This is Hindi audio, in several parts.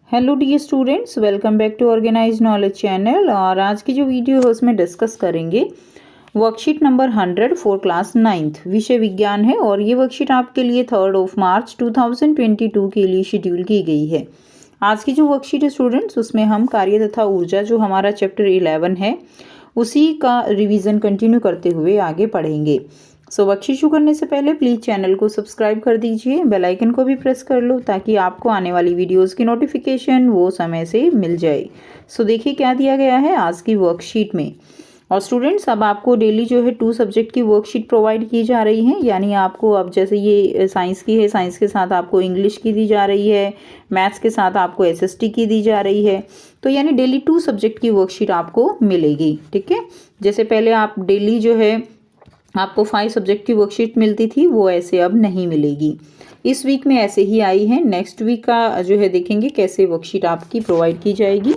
Hello dear students, welcome back to organise knowledge channel. और आज की जो वीडियो है उसमें डिस्कस करेंगे worksheet number 100 for class 9th, विषय विज्ञान है। और ये वर्कशीट आपके लिए 3 मार्च 2022 के लिए शेड्यूल की गई है। आज की जो वर्कशीट है स्टूडेंट्स, उसमें हम कार्य तथा ऊर्जा, जो हमारा चैप्टर 11 है, उसी का रिवीजन कंटिन्यू करते हुए आगे पढ़ेंगे। वर्कशीट शुरू करने से पहले प्लीज़ चैनल को सब्सक्राइब कर दीजिए, बेल आइकन को भी प्रेस कर लो ताकि आपको आने वाली वीडियोस की नोटिफिकेशन वो समय से मिल जाए। देखिए क्या दिया गया है आज की वर्कशीट में। और स्टूडेंट्स, अब आपको डेली जो है 2 सब्जेक्ट की वर्कशीट प्रोवाइड की जा रही है। यानी आपको अब जैसे ये साइंस की है, साइंस के साथ आपको इंग्लिश की दी जा रही है, मैथ्स के साथ आपको एसएसटी की दी जा रही है। तो यानी डेली 2 सब्जेक्ट की वर्कशीट आपको मिलेगी। ठीक है, जैसे पहले आप डेली जो है आपको 5 सब्जेक्ट की वर्कशीट मिलती थी, वो ऐसे अब नहीं मिलेगी। इस वीक में ऐसे ही आई है। नेक्स्ट वीक का जो है देखेंगे कैसे वर्कशीट आपकी प्रोवाइड की जाएगी।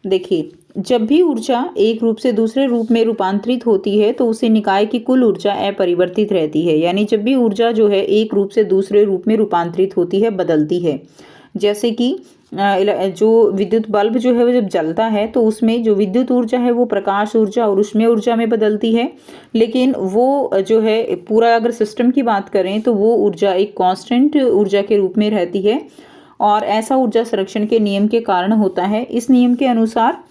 देखिए, जब भी ऊर्जा एक रूप से दूसरे रूप में रूपांतरित होती है तो उसे निकाय की कुल ऊर्जा अपरिवर्तित रहती है। यानी जब भी ऊर्जा जो है एक रूप से दूसरे रूप में रूपांतरित होती है, बदलती है, जैसे कि जो विद्युत बल्ब जो है वो जब जलता है तो उसमें जो विद्युत ऊर्जा है वो प्रकाश ऊर्जा और ऊष्मीय ऊर्जा में बदलती है। लेकिन वो जो है पूरा अगर सिस्टम की बात करें तो वो ऊर्जा एक कांस्टेंट ऊर्जा के रूप में रहती है। और ऐसा ऊर्जा संरक्षण के नियम के कारण होता है। इस नियम के अनुसार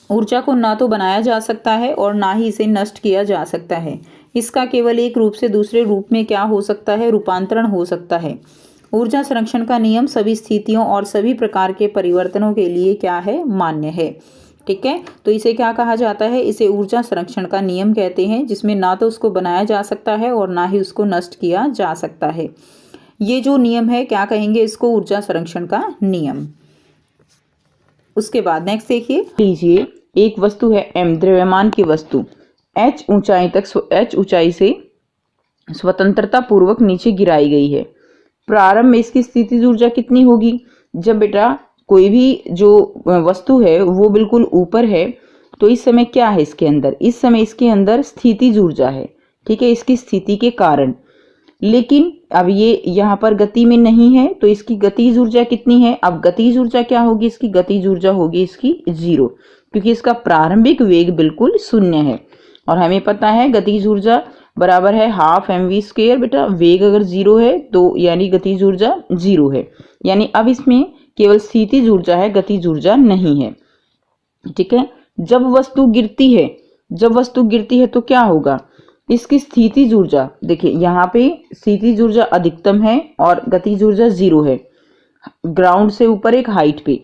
ऊर्जा को ना तो बनाया जा सकता है और ना ही इसे नष्ट किया जा सकता है। इसका केवल एक रूप से दूसरे रूप में क्या हो सकता है, रूपांतरण हो सकता है। ऊर्जा संरक्षण का नियम सभी स्थितियों और सभी प्रकार के परिवर्तनों के लिए क्या है, मान्य है। ठीक है, तो इसे क्या कहा जाता है, इसे ऊर्जा संरक्षण का नियम कहते हैं, जिसमें ना तो उसको बनाया जा सकता है और ना ही उसको नष्ट किया जा सकता है। ये जो नियम है क्या कहेंगे इसको, ऊर्जा संरक्षण का नियम। उसके बाद नेक्स्ट देखिए, लीजिए एक वस्तु है m, द्रव्यमान की वस्तु h ऊंचाई से स्वतंत्रता पूर्वक नीचे गिराई गई है। प्रारंभ में इसकी स्थितिज ऊर्जा कितनी होगी? जब बेटा कोई भी जो वस्तु है वो बिल्कुल ऊपर है तो इस समय क्या है इसके अंदर, इस समय इसके अंदर स्थितिज ऊर्जा है। ठीक है, इसकी स्थिति के कारण। लेकिन अब ये यहाँ पर गति में नहीं है तो इसकी गतिज ऊर्जा कितनी है? अब गतिज ऊर्जा क्या होगी इसकी? गतिज ऊर्जा होगी इसकी 0, क्योंकि इसका प्रारंभिक वेग बिल्कुल 0 है। और हमें पता है गतिज ऊर्जा बराबर है ½ mv²। बेटा वेग अगर 0 है तो यानी गतिज ऊर्जा 0 है। यानी अब इसमें केवल स्थितिज ऊर्जा है, गतिज ऊर्जा नहीं है। ठीक है, जब वस्तु गिरती है तो क्या होगा, इसकी स्थितिज ऊर्जा देखिए यहाँ पे स्थितिज ऊर्जा अधिकतम है और गतिज ऊर्जा 0 है, ग्राउंड से ऊपर एक हाइट पे।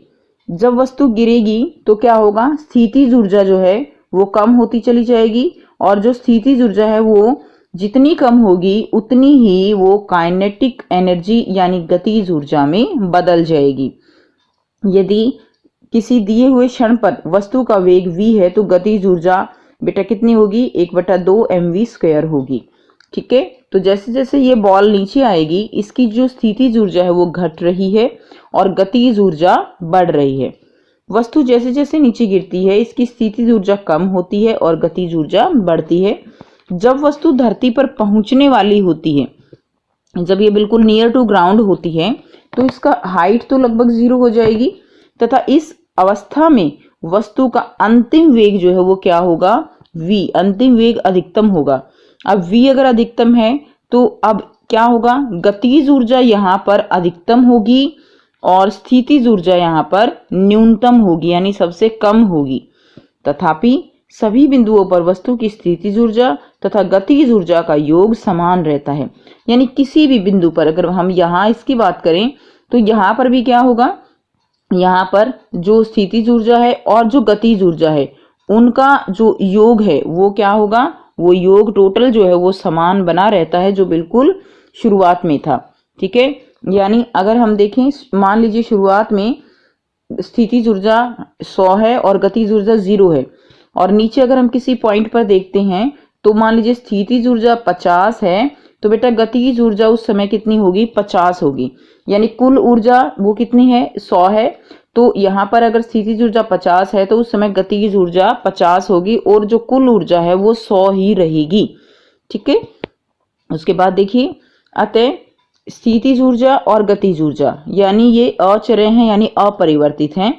जब वस्तु गिरेगी तो क्या होगा, स्थितिज ऊर्जा जो है वो कम होती चली जाएगी और जो स्थितिज ऊर्जा है वो जितनी कम होगी उतनी ही वो काइनेटिक एनर्जी यानी गतिज ऊर्जा में बदल जाएगी। यदि किसी दिए हुए क्षण पर वस्तु का वेग v है तो गतिज ऊर्जा बेटा कितनी होगी, 1/2 mv² होगी। ठीक है, तो जैसे जैसे ये बॉल नीचे आएगी इसकी जो स्थितिज ऊर्जा है वो घट रही है और गतिज ऊर्जा बढ़ रही है। वस्तु जैसे जैसे नीचे गिरती है इसकी स्थितिज ऊर्जा कम होती है और गतिज ऊर्जा बढ़ती है। जब वस्तु धरती पर पहुंचने वाली होती है, जब ये बिल्कुल नियर टू ग्राउंड होती है तो इसका हाइट तो लगभग 0 हो जाएगी तथा इस अवस्था में वस्तु का अंतिम वेग जो है वो क्या होगा, v, अंतिम वेग अधिकतम होगा। अब v अगर अधिकतम है तो अब क्या होगा, गतिज ऊर्जा यहाँ पर अधिकतम होगी और स्थितिज ऊर्जा यहाँ पर न्यूनतम होगी यानी सबसे कम होगी। तथापि सभी बिंदुओं पर वस्तु की स्थितिज ऊर्जा तथा गतिज ऊर्जा का योग समान रहता है। यानी किसी भी बिंदु पर अगर हम यहाँ इसकी बात करें तो यहाँ पर भी क्या होगा, यहाँ पर जो स्थितिज ऊर्जा है और जो गतिज ऊर्जा है उनका जो योग है वो क्या होगा, वो योग टोटल जो है वो समान बना रहता है जो बिल्कुल शुरुआत में था। ठीक है, यानी अगर हम देखें, मान लीजिए शुरुआत में स्थितिज ऊर्जा 100 है और गतिज ऊर्जा 0 है और नीचे अगर हम किसी पॉइंट पर देखते हैं तो मान लीजिए स्थितिज ऊर्जा 50 है तो बेटा गतिज ऊर्जा उस समय कितनी होगी, 50 होगी। यानी कुल ऊर्जा वो कितनी है, 100 है। तो यहाँ पर अगर स्थितिज ऊर्जा 50 है तो उस समय गतिज ऊर्जा 50 होगी और जो कुल ऊर्जा है वो 100 ही रहेगी। ठीक है, उसके बाद देखिए, अतः स्थितिज ऊर्जा और गतिज ऊर्जा, यानी ये अचर हैं यानी अपरिवर्तित हैं।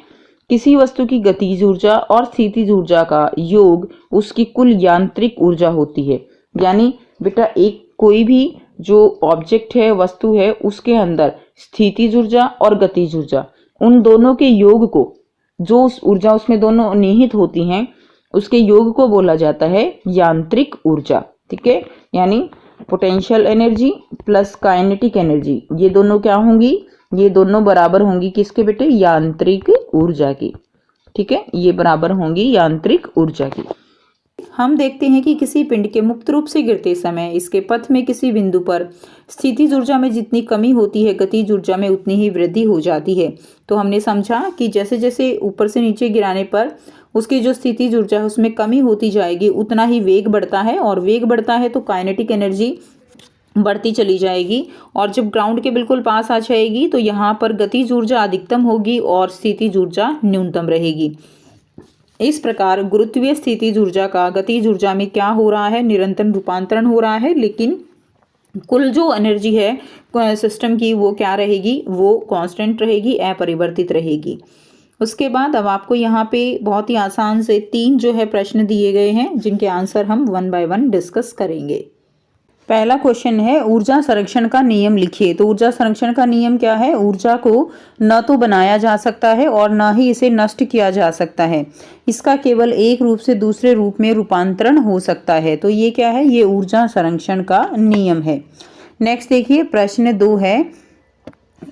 किसी वस्तु की गतिज ऊर्जा और स्थितिज ऊर्जा का योग उसकी कुल यांत्रिक ऊर्जा होती है। यानी बेटा एक कोई भी जो ऑब्जेक्ट है, वस्तु है, उसके अंदर स्थितिज ऊर्जा और गतिज ऊर्जा, उन दोनों के योग को, जो उस ऊर्जा उसमें दोनों निहित होती हैं, उसके योग को बोला जाता है यांत्रिक ऊर्जा। ठीक है, यानी potential energy plus kinetic energy, ये दोनों क्या होंगी, ये दोनों बराबर होंगी किसके बेटे, यांत्रिक ऊर्जा की। ठीक है, ये बराबर होंगी यांत्रिक ऊर्जा की। हम देखते हैं कि किसी पिंड के मुक्त रूप से गिरते समय इसके पथ में किसी बिंदु पर स्थितिज ऊर्जा में जितनी कमी होती है, गतिज ऊर्जा में उतनी ही वृद्धि हो जाती है। तो हमने समझा कि जैसे जैसे ऊपर से नीचे गिराने पर उसकी जो स्थितिज ऊर्जा है उसमें कमी होती जाएगी, उतना ही वेग बढ़ता है, और वेग बढ़ता है तो काइनेटिक एनर्जी बढ़ती चली जाएगी, और जब ग्राउंड के बिल्कुल पास आ जाएगी तो यहाँ पर गतिज ऊर्जा अधिकतम होगी और स्थितिज ऊर्जा न्यूनतम रहेगी। इस प्रकार गुरुत्वीय स्थितिज ऊर्जा का गतिज ऊर्जा में क्या हो रहा है, निरंतर रूपांतरण हो रहा है, लेकिन कुल जो एनर्जी है सिस्टम की वो क्या रहेगी, वो कांस्टेंट रहेगी, अपरिवर्तित रहेगी। उसके बाद अब आपको यहाँ पे बहुत ही आसान से 3 जो है प्रश्न दिए गए हैं, जिनके आंसर हम 1 बाय 1 डिस्कस करेंगे। पहला क्वेश्चन है ऊर्जा संरक्षण का नियम लिखिए। तो ऊर्जा संरक्षण का नियम क्या है, ऊर्जा को न तो बनाया जा सकता है और न ही इसे नष्ट किया जा सकता है, इसका केवल एक रूप से दूसरे रूप में रूपांतरण हो सकता है। तो ये क्या है, ये ऊर्जा संरक्षण का नियम है। नेक्स्ट देखिए प्रश्न 2 है,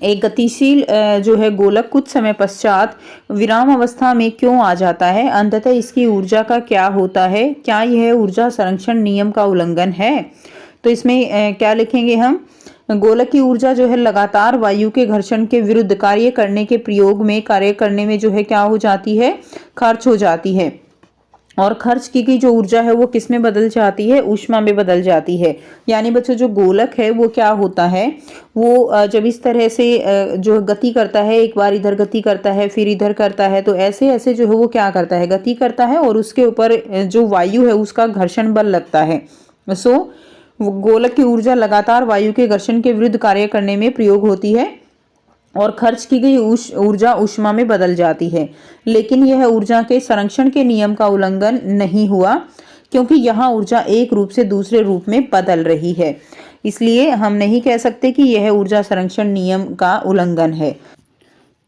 एक गतिशील जो है गोलक कुछ समय पश्चात विराम अवस्था में क्यों आ जाता है, अंततः इसकी ऊर्जा का क्या होता है, क्या यह ऊर्जा संरक्षण नियम का उल्लंघन है। तो इसमें क्या लिखेंगे हम, गोलक की ऊर्जा जो है लगातार वायु के घर्षण के विरुद्ध कार्य करने के प्रयोग में, कार्य करने में जो है क्या हो जाती है, खर्च हो जाती है, और खर्च की गई जो ऊर्जा है वो किस में बदल जाती है, ऊष्मा में बदल जाती है। यानी बच्चों जो गोलक है वो क्या होता है, वो जब इस तरह से जो गति करता है, एक बार इधर गति करता है फिर इधर करता है, तो ऐसे ऐसे जो है वो क्या करता है, गति करता है, और उसके ऊपर जो वायु है उसका घर्षण बल लगता है। सो गोलक की ऊर्जा लगातार वायु के घर्षण के विरुद्ध कार्य करने में प्रयोग होती है, और खर्च की गई ऊर्जा ऊष्मा में बदल जाती है। लेकिन यह ऊर्जा के संरक्षण के नियम का उल्लंघन नहीं हुआ, क्योंकि यहाँ ऊर्जा एक रूप से दूसरे रूप में बदल रही है, इसलिए हम नहीं कह सकते कि यह ऊर्जा संरक्षण नियम का उल्लंघन है।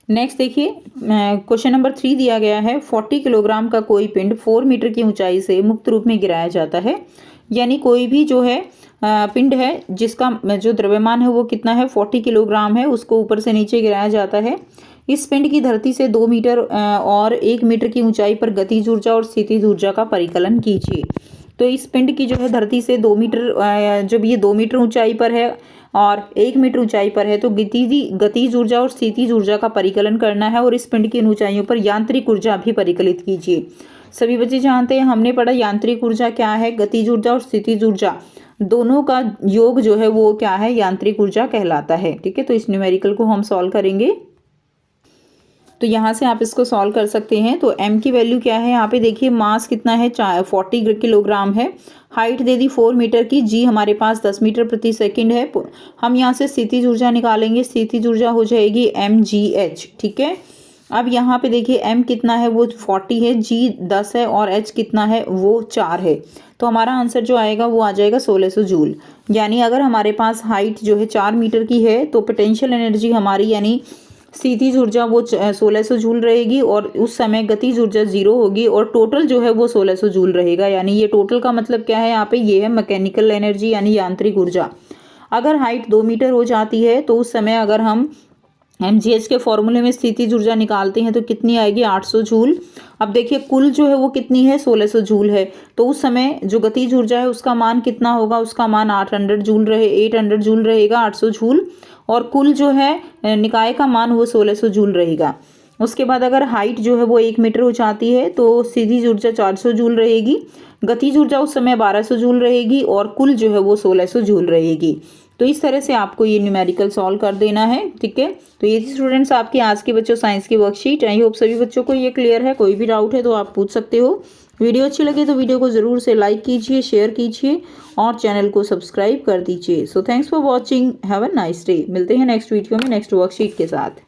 नेक्स्ट देखिए क्वेश्चन नंबर 3 दिया गया है, 40 किलोग्राम का कोई पिंड 4 मीटर की ऊंचाई से मुक्त रूप में गिराया जाता है। यानी कोई भी जो है पिंड है जिसका जो द्रव्यमान है वो कितना है, 40 किलोग्राम है, उसको ऊपर से नीचे गिराया जाता है। इस पिंड की धरती से 2 मीटर और 1 मीटर की ऊंचाई पर गतिज ऊर्जा और स्थितिज ऊर्जा का परिकलन कीजिए। तो इस पिंड की जो है धरती से 2 मीटर, जब ये 2 मीटर ऊंचाई पर है और 1 मीटर ऊंचाई पर है, तो गतिज ऊर्जा और स्थितिज ऊर्जा का परिकलन करना है, और इस पिंड की ऊंचाइयों पर यांत्रिक ऊर्जा भी परिकलित कीजिए। सभी बच्चे जानते हैं, हमने पढ़ा यांत्रिक ऊर्जा क्या है, गतिज ऊर्जा और स्थितिज ऊर्जा दोनों का योग जो है वो क्या है, यांत्रिक ऊर्जा कहलाता है। ठीक है, तो इस न्यूमेरिकल को हम सॉल्व करेंगे। तो यहाँ से आप इसको सॉल्व कर सकते हैं। तो m की वैल्यू क्या है, यहाँ पे देखिए मास कितना है, 40 किलोग्राम है, हाइट दे दी 4 मीटर की, g हमारे पास 10 मीटर प्रति सेकंड है। हम यहाँ से स्थितिज ऊर्जा निकालेंगे, स्थितिज ऊर्जा हो जाएगी mgh। ठीक है, अब यहाँ पे देखिए m कितना है, वो 40 है, g 10 है, और h कितना है, वो 4 है। तो हमारा आंसर जो आएगा वो आ जाएगा 1600 जूल। यानी अगर हमारे पास हाइट जो है 4 मीटर की है, तो पोटेंशियल एनर्जी हमारी यानी स्थितिज ऊर्जा वो 1600 जूल रहेगी, और उस समय गतिज ऊर्जा 0 होगी, और टोटल जो है वो 1600 जूल रहेगा। यानी ये टोटल का मतलब क्या है, यहाँ पे ये है मैकेनिकल एनर्जी यानी यांत्रिक ऊर्जा। अगर हाइट 2 मीटर हो जाती है तो उस समय अगर हम mgh के फॉर्मूले में स्थितिज ऊर्जा निकालते हैं तो कितनी आएगी, 800 जूल। अब देखिए कुल जो है वो कितनी है, 1600 जूल है, तो उस समय जो गतिज ऊर्जा है उसका मान कितना होगा, उसका मान 800 जूल रहेगा, 800 जूल, और कुल जो है निकाय का मान वो 1600 जूल रहेगा। उसके बाद अगर हाइट जो है वो 1 मीटर हो जाती है तो स्थितिज ऊर्जा 400 जूल रहेगी, गतिज ऊर्जा उस समय 1200 जूल रहेगी, और कुल जो है वो 1600 जूल रहेगी। तो इस तरह से आपको ये न्यूमेरिकल सॉल्व कर देना है। ठीक है, तो ये स्टूडेंट्स आपकी आज के बच्चों साइंस की वर्कशीट। आई होप सभी बच्चों को ये क्लियर है, कोई भी डाउट है तो आप पूछ सकते हो। वीडियो अच्छी लगे तो वीडियो को ज़रूर से लाइक कीजिए, शेयर कीजिए और चैनल को सब्सक्राइब कर दीजिए। So thanks for watching, have a nice day. मिलते हैं नेक्स्ट वीडियो में नेक्स्ट वर्कशीट के साथ।